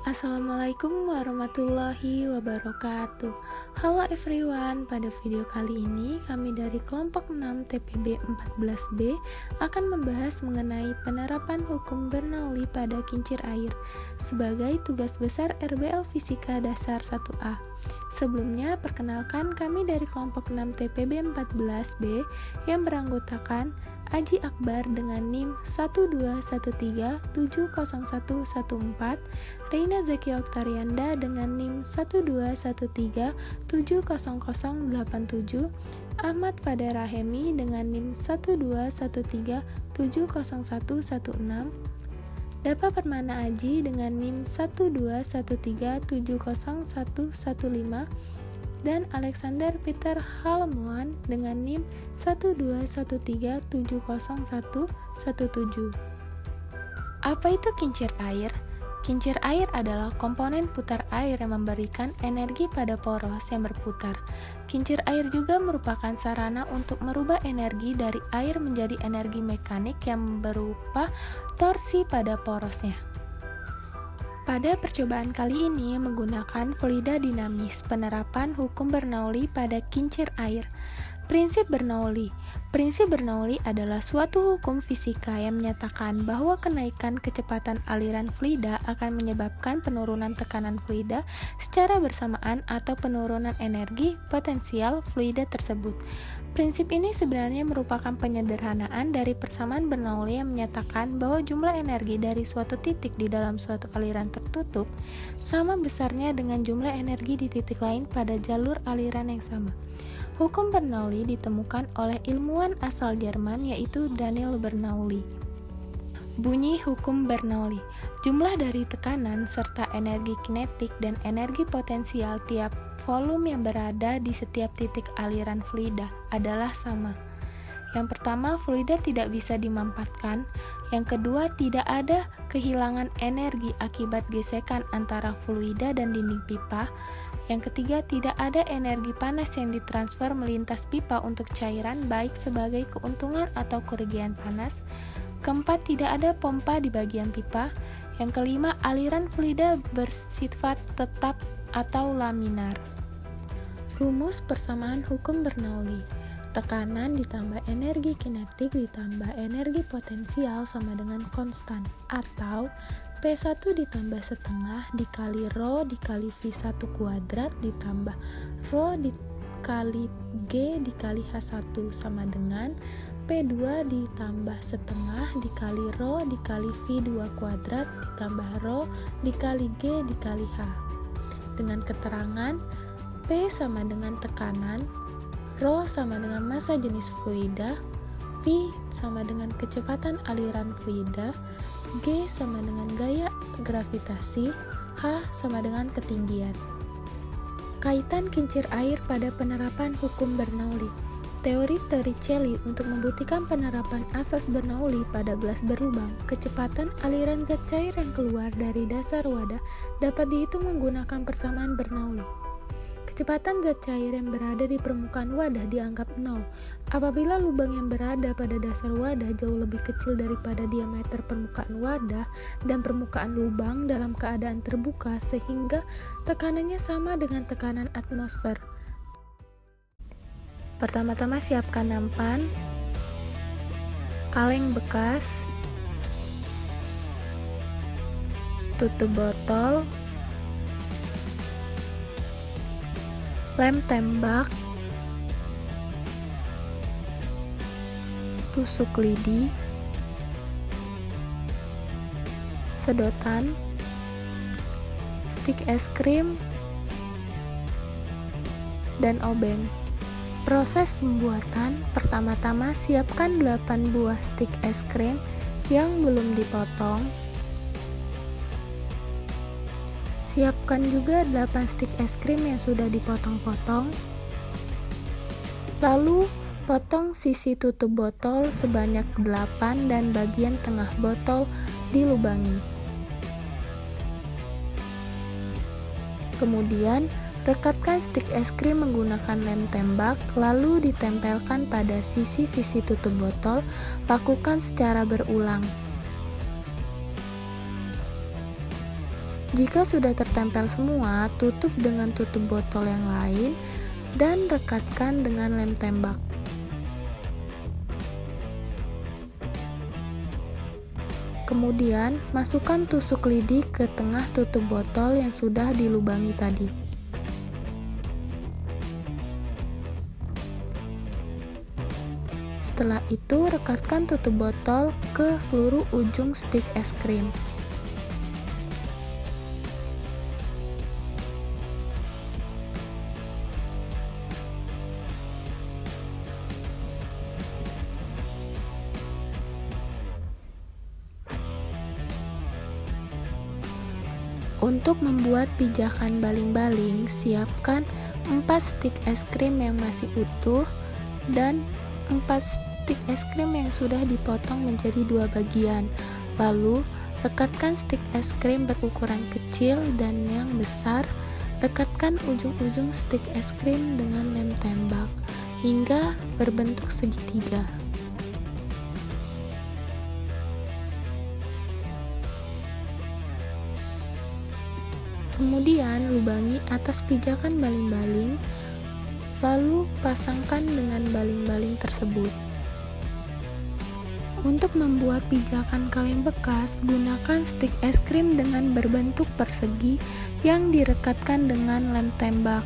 Assalamualaikum warahmatullahi wabarakatuh. Halo everyone, pada video kali ini kami dari kelompok 6 TPB 14B akan membahas mengenai penerapan hukum Bernoulli pada kincir air sebagai tugas besar RBL Fisika Dasar 1A. Sebelumnya, perkenalkan kami dari kelompok 6 TPB 14B yang beranggotakan Aji Akbar dengan NIM 121370114, Reina Zaki Oktarianda dengan NIM 121370087, Ahmad Fadel Rahemi dengan NIM 121370116, Dapa Permana Aji dengan NIM 121370115, dan Alexander Peter Halmoan dengan NIM 121370117. Apa itu kincir air? Kincir air adalah komponen putar air yang memberikan energi pada poros yang berputar. Kincir air juga merupakan sarana untuk merubah energi dari air menjadi energi mekanik yang berupa torsi pada porosnya. Pada percobaan kali ini menggunakan fluida dinamis, penerapan hukum Bernoulli pada kincir air. Prinsip Bernoulli. Prinsip Bernoulli adalah suatu hukum fisika yang menyatakan bahwa kenaikan kecepatan aliran fluida akan menyebabkan penurunan tekanan fluida secara bersamaan atau penurunan energi potensial fluida tersebut. Prinsip ini sebenarnya merupakan penyederhanaan dari persamaan Bernoulli yang menyatakan bahwa jumlah energi dari suatu titik di dalam suatu aliran tertutup sama besarnya dengan jumlah energi di titik lain pada jalur aliran yang sama. Hukum Bernoulli ditemukan oleh ilmuwan asal Jerman yaitu Daniel Bernoulli. Bunyi hukum Bernoulli. Jumlah dari tekanan serta energi kinetik dan energi potensial tiap volume yang berada di setiap titik aliran fluida adalah sama. Yang pertama, fluida tidak bisa dimampatkan. Yang kedua, tidak ada kehilangan energi akibat gesekan antara fluida dan dinding pipa. Yang ketiga, tidak ada energi panas yang ditransfer melintas pipa untuk cairan baik sebagai keuntungan atau kerugian panas. Keempat, tidak ada pompa di bagian pipa. Yang kelima, aliran fluida bersifat tetap atau laminar. Rumus persamaan hukum Bernoulli. Tekanan ditambah energi kinetik ditambah energi potensial sama dengan konstan, atau P1 ditambah setengah dikali Rho dikali V1 kuadrat ditambah Rho dikali G dikali H1 sama dengan P2 ditambah setengah dikali Rho dikali V2 kuadrat ditambah Rho dikali G dikali H. Dengan keterangan P sama dengan tekanan, Rho sama dengan massa jenis fluida, V sama dengan kecepatan aliran fluida, G sama dengan gaya gravitasi, H sama dengan ketinggian. Kaitan kincir air pada penerapan hukum Bernoulli. Teori Torricelli untuk membuktikan penerapan asas Bernoulli pada gelas berlubang, kecepatan aliran zat cair yang keluar dari dasar wadah dapat dihitung menggunakan persamaan Bernoulli. Kecepatan zat cair yang berada di permukaan wadah dianggap 0 apabila lubang yang berada pada dasar wadah jauh lebih kecil daripada diameter permukaan wadah dan permukaan lubang dalam keadaan terbuka sehingga tekanannya sama dengan tekanan atmosfer. Pertama-tama siapkan nampan, kaleng bekas, tutup botol, lem tembak, tusuk lidi, sedotan, stik es krim, dan obeng. Proses pembuatan, pertama-tama siapkan 8 buah stik es krim yang belum dipotong. Siapkan juga 8 stik es krim yang sudah dipotong-potong. Lalu, potong sisi tutup botol sebanyak 8 dan bagian tengah botol dilubangi. Kemudian, rekatkan stik es krim menggunakan lem tembak, lalu ditempelkan pada sisi-sisi tutup botol. Lakukan secara berulang. Jika sudah tertempel semua, tutup dengan tutup botol yang lain dan rekatkan dengan lem tembak. Kemudian, masukkan tusuk lidi ke tengah tutup botol yang sudah dilubangi tadi. Setelah itu, rekatkan tutup botol ke seluruh ujung stik es krim. Untuk membuat pijakan baling-baling, siapkan 4 stik es krim yang masih utuh dan 4 stik es krim yang sudah dipotong menjadi 2 bagian. Lalu, rekatkan stik es krim berukuran kecil dan yang besar. Rekatkan ujung-ujung stik es krim dengan lem tembak hingga berbentuk segitiga. Kemudian lubangi atas pijakan baling-baling, lalu pasangkan dengan baling-baling tersebut. Untuk membuat pijakan kaleng bekas, gunakan stik es krim dengan berbentuk persegi yang direkatkan dengan lem tembak.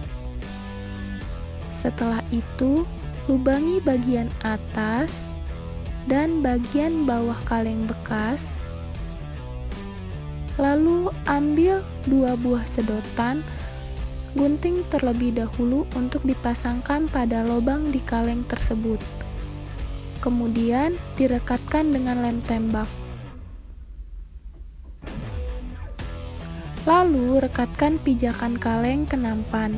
Setelah itu, lubangi bagian atas dan bagian bawah kaleng bekas. Lalu ambil 2 buah sedotan, gunting terlebih dahulu untuk dipasangkan pada lubang di kaleng tersebut. Kemudian direkatkan dengan lem tembak. Lalu rekatkan pijakan kaleng ke nampan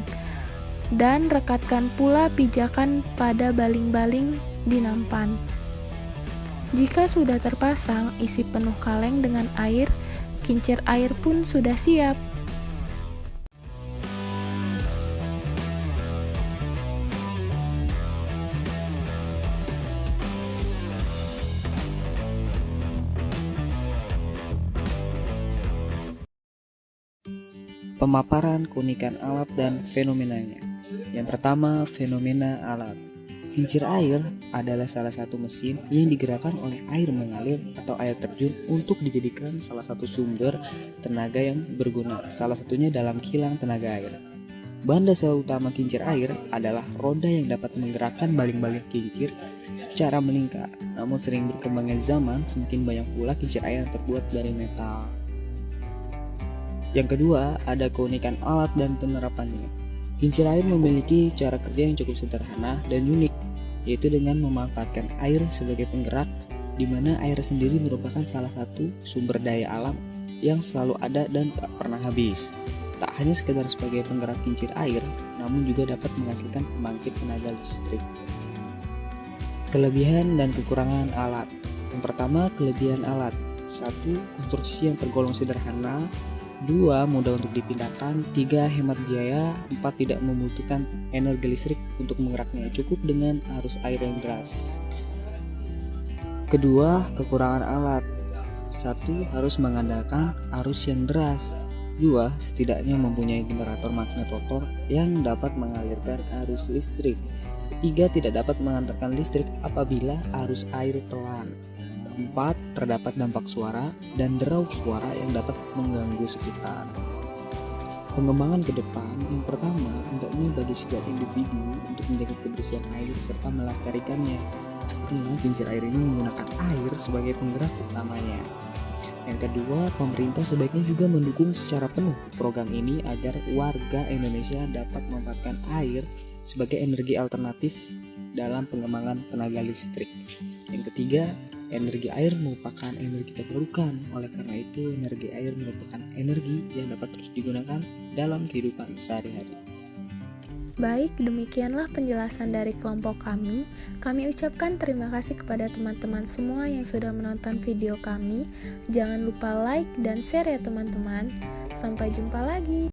dan rekatkan pula pijakan pada baling-baling di nampan. Jika sudah terpasang, isi penuh kaleng dengan air. Kincir air pun sudah siap. Pemaparan keunikan alat dan fenomenanya. Yang pertama, fenomena alat. Kincir air adalah salah satu mesin yang digerakkan oleh air mengalir atau air terjun untuk dijadikan salah satu sumber tenaga yang berguna, salah satunya dalam kilang tenaga air. Bahan dasar utama kincir air adalah roda yang dapat menggerakkan baling-baling kincir secara melingkar. Namun sering berkembangnya zaman, semakin banyak pula kincir air yang terbuat dari metal. Yang kedua, ada keunikan alat dan penerapannya. Kincir air memiliki cara kerja yang cukup sederhana dan unik, yaitu dengan memanfaatkan air sebagai penggerak, di mana air sendiri merupakan salah satu sumber daya alam yang selalu ada dan tak pernah habis. Tak hanya sekedar sebagai penggerak kincir air, namun juga dapat menghasilkan pembangkit tenaga listrik. Kelebihan dan kekurangan alat. Yang pertama, kelebihan alat. 1. Konstruksi yang tergolong sederhana. 2. Mudah untuk dipindahkan. 3. Hemat biaya. 4. Tidak membutuhkan energi listrik untuk menggeraknya, cukup dengan arus air yang deras. Kedua, kekurangan alat. 1. Harus mengandalkan arus yang deras. 2. Setidaknya mempunyai generator magnet rotor yang dapat mengalirkan arus listrik. 3. Tidak dapat mengantarkan listrik apabila arus air pelan. 4. Terdapat dampak suara dan derau suara yang dapat mengganggu sekitar. Pengembangan ke depan. Yang pertama, hendaknya bagi setiap individu untuk menjaga kebersihan air serta melestarikannya, karena kincir air ini menggunakan air sebagai penggerak utamanya. Yang kedua, pemerintah sebaiknya juga mendukung secara penuh program ini agar warga Indonesia dapat memanfaatkan air sebagai energi alternatif dalam pengembangan tenaga listrik. Yang ketiga, energi air merupakan energi terbarukan. Oleh karena itu, energi air merupakan energi yang dapat terus digunakan dalam kehidupan sehari-hari. Baik, demikianlah penjelasan dari kelompok kami. Kami ucapkan terima kasih kepada teman-teman semua yang sudah menonton video kami. Jangan lupa like dan share ya teman-teman. Sampai jumpa lagi.